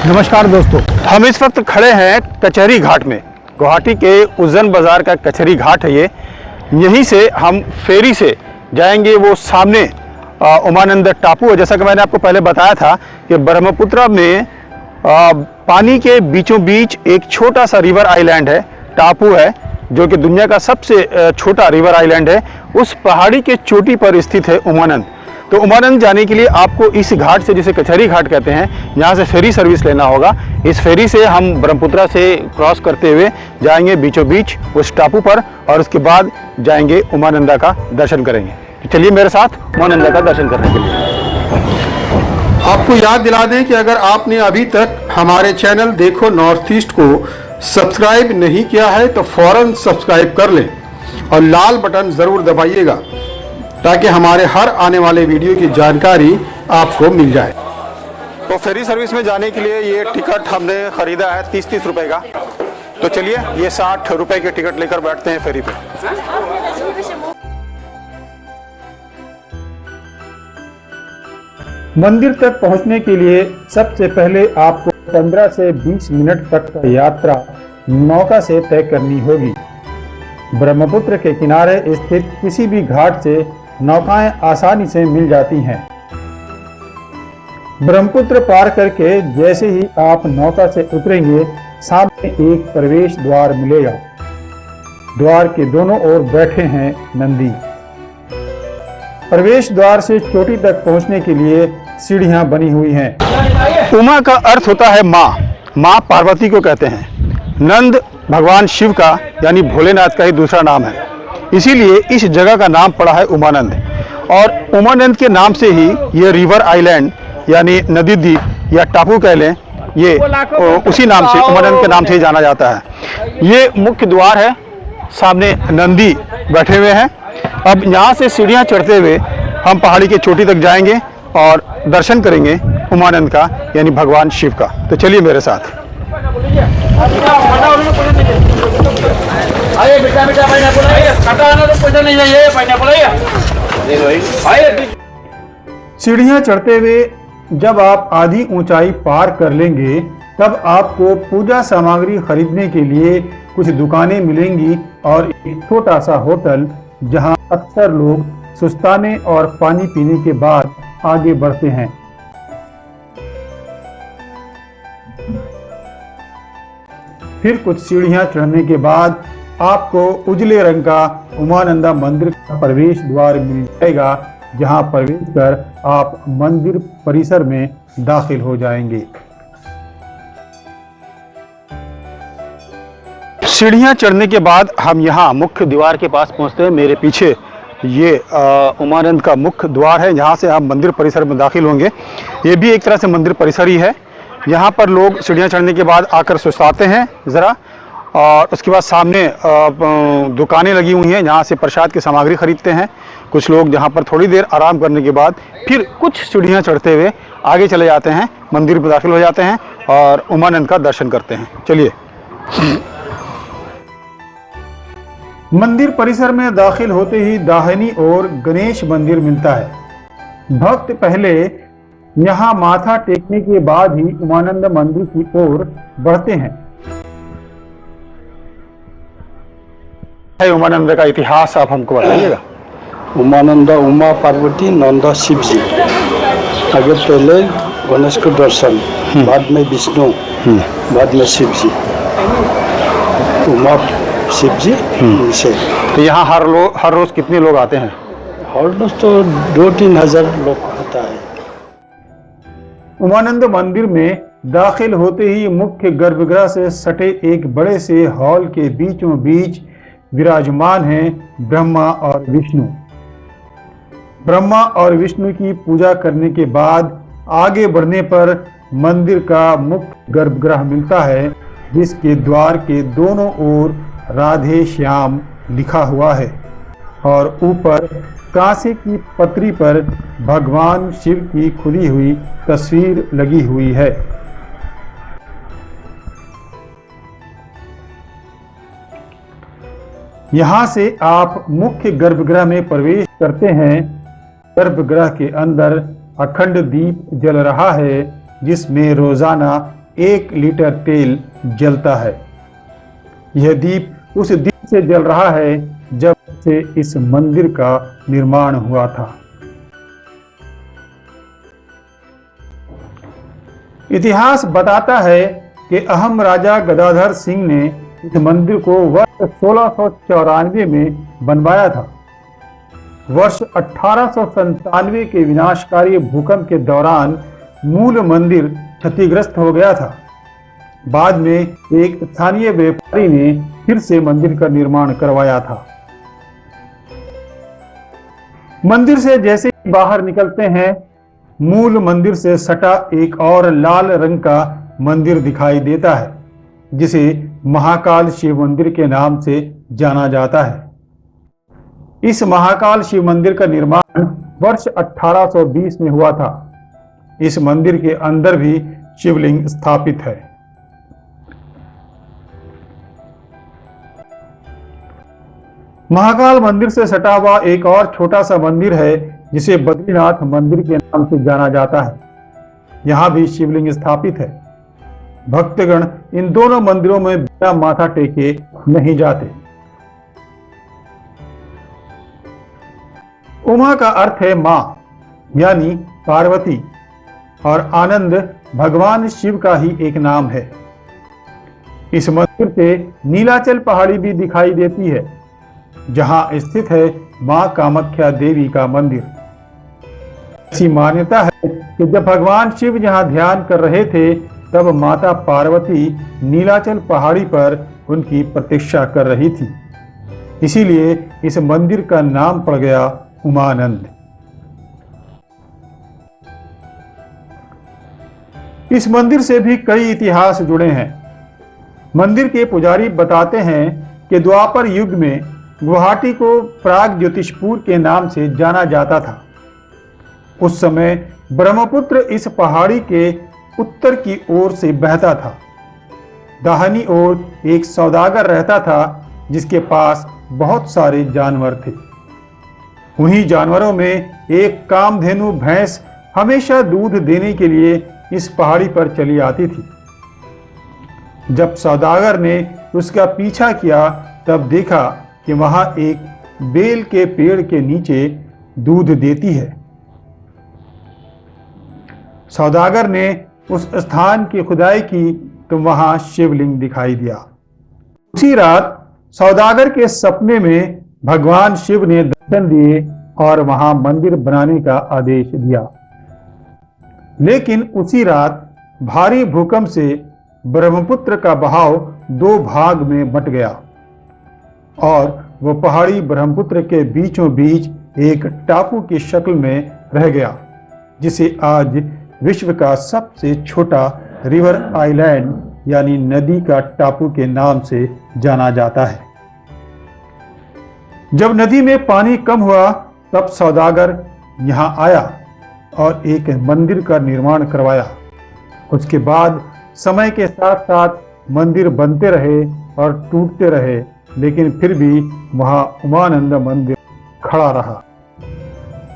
नमस्कार दोस्तों, हम इस वक्त खड़े हैं कचहरी घाट में। गुवाहाटी के उज्जैन बाज़ार का कचहरी घाट है ये। यहीं से हम फेरी से जाएंगे वो सामने उमानंद टापू है। जैसा कि मैंने आपको पहले बताया था कि ब्रह्मपुत्र में पानी के बीचों बीच एक छोटा सा रिवर आइलैंड है, टापू है, जो कि दुनिया का सबसे छोटा रिवर आइलैंड है। उस पहाड़ी के चोटी पर स्थित है उमानंद। तो उमानंद जाने के लिए आपको इस घाट से, जिसे कचहरी घाट कहते हैं, यहाँ से फेरी सर्विस लेना होगा। इस फेरी से हम ब्रह्मपुत्र से क्रॉस करते हुए जाएंगे बीचों बीच उस टापू पर और उसके बाद जाएंगे उमानंदा का दर्शन करेंगे। तो चलिए मेरे साथ उमानंदा का दर्शन करने के लिए। आपको याद दिला दें कि अगर आपने अभी तक हमारे चैनल देखो नॉर्थ ईस्ट को सब्सक्राइब नहीं किया है तो फौरन सब्सक्राइब कर लें और लाल बटन ज़रूर दबाइएगा ताकि हमारे हर आने वाले वीडियो की जानकारी आपको मिल जाए। तो फेरी सर्विस में जाने के लिए ये टिकट हमने खरीदा है 30-30 रुपए का। तो चलिए ये 60 रुपए के टिकट लेकर बैठते हैं फेरी पे। मंदिर तक पहुंचने के लिए सबसे पहले आपको 15 से 20 मिनट तक का यात्रा नौका से तय करनी होगी। ब्रह्मपुत्र के किनारे स्थित किसी भी घाट से नौकाएं आसानी से मिल जाती हैं। ब्रह्मपुत्र पार करके जैसे ही आप नौका से उतरेंगे, सामने एक प्रवेश द्वार मिलेगा। द्वार के दोनों ओर बैठे हैं नंदी। प्रवेश द्वार से चोटी तक पहुंचने के लिए सीढ़ियां बनी हुई हैं। उमा का अर्थ होता है माँ। माँ पार्वती को कहते हैं। नंद भगवान शिव का यानी भोलेनाथ का ही दूसरा नाम है, इसीलिए इस जगह का नाम पड़ा है उमानंद। और उमानंद के नाम से ही ये रिवर आइलैंड यानी नदी द्वीप या टापू कह लें, ये उसी नाम से, उमानंद के नाम से ही जाना जाता है। ये मुख्य द्वार है, सामने नंदी बैठे हुए हैं। अब यहाँ से सीढ़ियाँ चढ़ते हुए हम पहाड़ी के चोटी तक जाएंगे और दर्शन करेंगे उमानंद का यानी भगवान शिव का। तो चलिए मेरे साथ। सीढ़ियां चढ़ते हुए जब आप आधी ऊंचाई पार कर लेंगे, तब आपको पूजा सामग्री खरीदने के लिए कुछ दुकानें मिलेंगी और एक छोटा सा होटल, जहां अक्सर लोग सुस्ताने और पानी पीने के बाद आगे बढ़ते हैं। फिर कुछ सीढ़ियां चढ़ने के बाद आपको उजले रंग का उमानंदा मंदिर का प्रवेश द्वार मिल जाएगा, जहां प्रवेश कर आप मंदिर परिसर में दाखिल हो जाएंगे। सीढ़ियां चढ़ने के बाद हम यहाँ मुख्य द्वार के पास पहुँचते हैं। मेरे पीछे ये उमानंद का मुख्य द्वार है, जहाँ से हम मंदिर परिसर में दाखिल होंगे। ये भी एक तरह से मंदिर परिसर ही है। यहाँ पर लोग सीढ़ियाँ चढ़ने के बाद आकर सुस्ताते हैं ज़रा, और उसके बाद सामने दुकानें लगी हुई हैं, जहाँ से प्रसाद की सामग्री खरीदते हैं कुछ लोग। जहाँ पर थोड़ी देर आराम करने के बाद फिर कुछ सीढ़ियाँ चढ़ते हुए आगे चले जाते हैं, मंदिर में दाखिल हो जाते हैं और उमानंद का दर्शन करते हैं। चलिए। मंदिर परिसर में दाखिल होते ही दाहिनी ओर गणेश मंदिर मिलता है। भक्त पहले यहाँ माथा टेकने के बाद ही उमानंद मंदिर की ओर बढ़ते हैं। उमानंद का इतिहास आप हमको बताइएगा। उमानंद उमा पार्वती नंद शिव जी। आगे पहले गणेश को दर्शन, बाद में विष्णु, बाद में शिव जी, उमा शिव जी से। तो यहाँ हर रोज कितने लोग आते हैं? हर रोज तो 2-3 हजार लोग आता है। उमानंद मंदिर में दाखिल होते ही मुख्य गर्भगृह से सटे एक बड़े से हॉल के बीचों बीच विराजमान हैं ब्रह्मा और विष्णु। ब्रह्मा और विष्णु की पूजा करने के बाद आगे बढ़ने पर मंदिर का मुख्य गर्भगृह मिलता है, जिसके द्वार के दोनों ओर राधे श्याम लिखा हुआ है और ऊपर कांसे की पत्री पर भगवान शिव की खुली हुई तस्वीर लगी हुई है। यहाँ से आप मुख्य गर्भगृह में प्रवेश करते हैं। गर्भगृह के अंदर अखंड दीप जल रहा है, जिसमें रोजाना 1 लीटर तेल जलता है। यह दीप उस दिन से जल रहा है जब से इस मंदिर का निर्माण हुआ था। इतिहास बताता है कि अहम राजा गदाधर सिंह ने इस मंदिर को वर्ष 1694 में बनवाया था। वर्ष 1897 के विनाशकारी भूकंप के दौरान मूल मंदिर क्षतिग्रस्त हो गया था। बाद में एक स्थानीय व्यापारी ने फिर से मंदिर का निर्माण करवाया था। मंदिर से जैसे ही बाहर निकलते हैं, मूल मंदिर से सटा एक और लाल रंग का मंदिर दिखाई देता है, जिसे महाकाल शिव मंदिर के नाम से जाना जाता है। इस महाकाल शिव मंदिर का निर्माण वर्ष 1820 में हुआ था। इस मंदिर के अंदर भी शिवलिंग स्थापित है। महाकाल मंदिर से सटा हुआ एक और छोटा सा मंदिर है, जिसे बद्रीनाथ मंदिर के नाम से जाना जाता है। यहां भी शिवलिंग स्थापित है। भक्तगण इन दोनों मंदिरों में बिना माथा टेके नहीं जाते। उमा का अर्थ है मां, यानी पार्वती, और आनंद भगवान शिव का ही एक नाम है। इस मंदिर से नीलाचल पहाड़ी भी दिखाई देती है, जहां स्थित है मां कामाख्या देवी का मंदिर। ऐसी मान्यता है कि जब भगवान शिव यहां ध्यान कर रहे थे, तब माता पार्वती नीलाचल पहाड़ी पर उनकी प्रतीक्षा कर रही थी। इसीलिए इस मंदिर का नाम पड़ गया उमानंद। इस मंदिर से भी कई इतिहास जुड़े हैं। मंदिर के पुजारी बताते हैं कि द्वापर युग में गुवाहाटी को प्राग ज्योतिषपुर के नाम से जाना जाता था। उस समय ब्रह्मपुत्र इस पहाड़ी के उत्तर की ओर से बहता था। दाहिनी ओर एक सौदागर रहता था, जिसके पास बहुत सारे जानवर थे। उन्हीं जानवरों में एक कामधेनु भैंस हमेशा दूध देने के लिए इस पहाड़ी पर चली आती थी। जब सौदागर ने उसका पीछा किया, तब देखा कि वहां एक बेल के पेड़ के नीचे दूध देती है। सौदागर ने उस स्थान की खुदाई की तो वहां शिवलिंग दिखाई दिया। उसी रात सौदागर के सपने में भगवान शिव ने दर्शन दिए और वहां मंदिर बनाने का आदेश दिया। लेकिन उसी रात भारी भूकंप से ब्रह्मपुत्र का बहाव 2 भाग में बंट गया और वो पहाड़ी ब्रह्मपुत्र के बीचों बीच एक टापू की शक्ल में रह गया, जिसे आज विश्व का सबसे छोटा रिवर आइलैंड यानी नदी का टापू के नाम से जाना जाता है। जब नदी में पानी कम हुआ, तब सौदागर यहाँ आया और एक मंदिर का निर्माण करवाया। उसके बाद समय के साथ साथ मंदिर बनते रहे और टूटते रहे, लेकिन फिर भी वहां उमानंद मंदिर खड़ा रहा।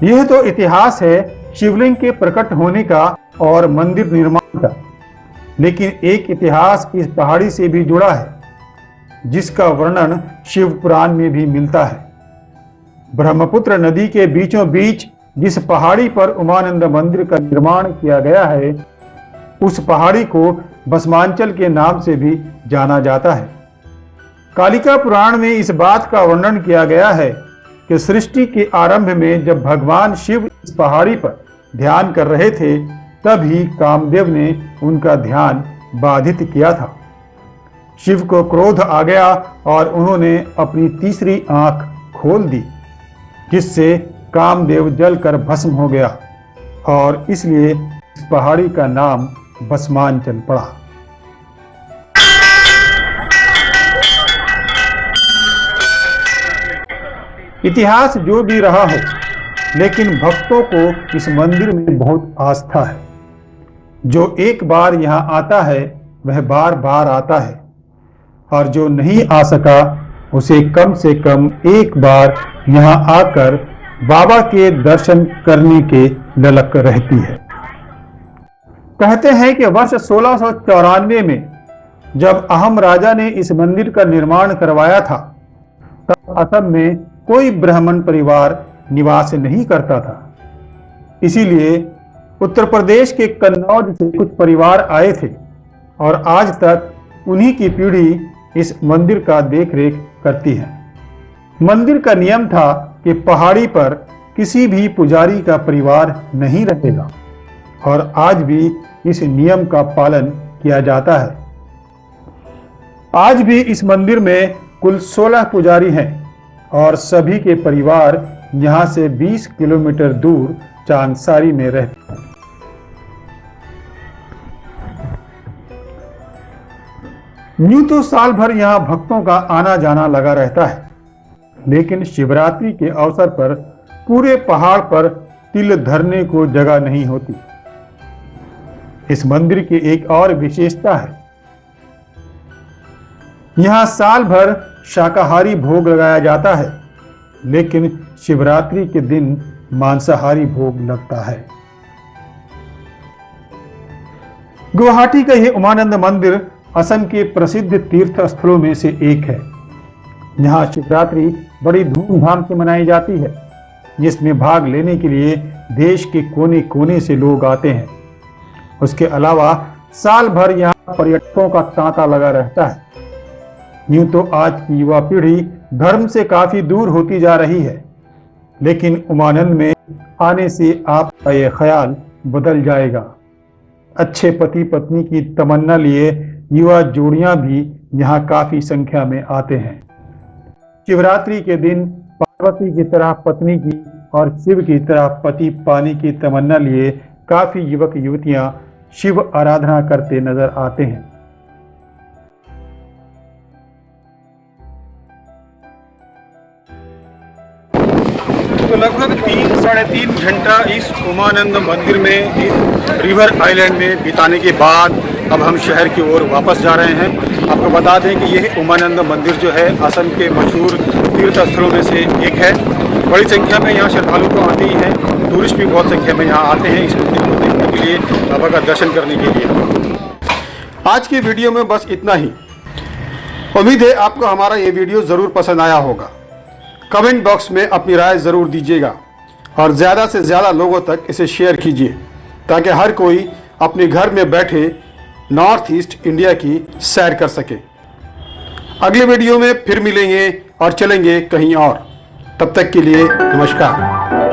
यह तो इतिहास है शिवलिंग के प्रकट होने का और मंदिर निर्माण का, लेकिन एक इतिहास इस पहाड़ी से भी जुड़ा है, जिसका वर्णन शिव पुराण में भी मिलता है। ब्रह्मपुत्र नदी के बीचों बीच जिस पहाड़ी पर उमानंद मंदिर का निर्माण किया गया है, उस पहाड़ी को भस्मांचल के नाम से भी जाना जाता है। कालिका पुराण में इस बात का वर्णन किया गया है कि सृष्टि के आरंभ में जब भगवान शिव इस पहाड़ी पर ध्यान कर रहे थे, तभी कामदेव ने उनका ध्यान बाधित किया था। शिव को क्रोध आ गया और उन्होंने अपनी तीसरी आंख खोल दी, जिससे कामदेव जलकर भस्म हो गया और इसलिए इस पहाड़ी का नाम भस्मांचल पड़ा। इतिहास जो भी रहा हो, लेकिन भक्तों को इस मंदिर में बहुत आस्था है। जो एक बार यहाँ आता है वह बार बार आता है, और जो नहीं आ सका उसे कम से कम एक बार यहाँ आकर बाबा के दर्शन करने के ललक रहती है। कहते हैं कि वर्ष 1694 में जब अहम राजा ने इस मंदिर का निर्माण करवाया था, तब असम में कोई ब्राह्मण परिवार निवास नहीं करता था। इसीलिए उत्तर प्रदेश के कन्नौज से कुछ परिवार आए थे और आज तक उन्हीं की पीढ़ी इस मंदिर का देखरेख करती है। मंदिर का नियम था कि पहाड़ी पर किसी भी पुजारी का परिवार नहीं रहेगा और आज भी इस नियम का पालन किया जाता है। आज भी इस मंदिर में कुल 16 पुजारी हैं और सभी के परिवार यहाँ से 20 किलोमीटर दूर चांदसारी में रहते हैं। यूं तो साल भर यहाँ भक्तों का आना जाना लगा रहता है, लेकिन शिवरात्रि के अवसर पर पूरे पहाड़ पर तिल धरने को जगह नहीं होती। इस मंदिर की एक और विशेषता है, यहाँ साल भर शाकाहारी भोग लगाया जाता है, लेकिन शिवरात्रि के दिन मांसाहारी भोग लगता है। गुवाहाटी का यह उमानंद मंदिर असम के प्रसिद्ध तीर्थ स्थलों में से एक है। यहाँ शिवरात्रि बड़ी धूमधाम से मनाई जाती है, जिसमें भाग लेने के लिए देश के कोने कोने से लोग आते हैं। उसके अलावा साल भर यहाँ पर्यटकों का तांता लगा रहता है। यूं तो आज की युवा पीढ़ी धर्म से काफी दूर होती जा रही है, लेकिन उमानंद में आने से आपका यह ख्याल बदल जाएगा। अच्छे पति पत्नी की तमन्ना लिए युवा जोड़ियां भी यहाँ काफी संख्या में आते हैं। शिवरात्रि के दिन पार्वती की तरह पत्नी की और शिव की तरह पति पाने की तमन्ना लिए काफी युवक युवतियां शिव आराधना करते नजर आते हैं। तो लगभग 3-3.5 घंटा इस उमानंद मंदिर में, इस रिवर आइलैंड में बिताने के बाद अब हम शहर की ओर वापस जा रहे हैं। आपको बता दें कि यह उमानंद मंदिर जो है असम के मशहूर तीर्थ स्थलों में से एक है। बड़ी संख्या में यहाँ श्रद्धालु तो आते ही हैं, टूरिस्ट भी बहुत संख्या में यहाँ आते हैं इस मंदिर को देखने के लिए, बाबा का दर्शन करने के लिए। आज की वीडियो में बस इतना ही। उम्मीद है आपको हमारा ये वीडियो ज़रूर पसंद आया होगा। कमेंट बॉक्स में अपनी राय ज़रूर दीजिएगा और ज़्यादा से ज़्यादा लोगों तक इसे शेयर कीजिए, ताकि हर कोई अपने घर में बैठे नॉर्थ ईस्ट इंडिया की सैर कर सके। अगले वीडियो में फिर मिलेंगे और चलेंगे कहीं और। तब तक के लिए नमस्कार।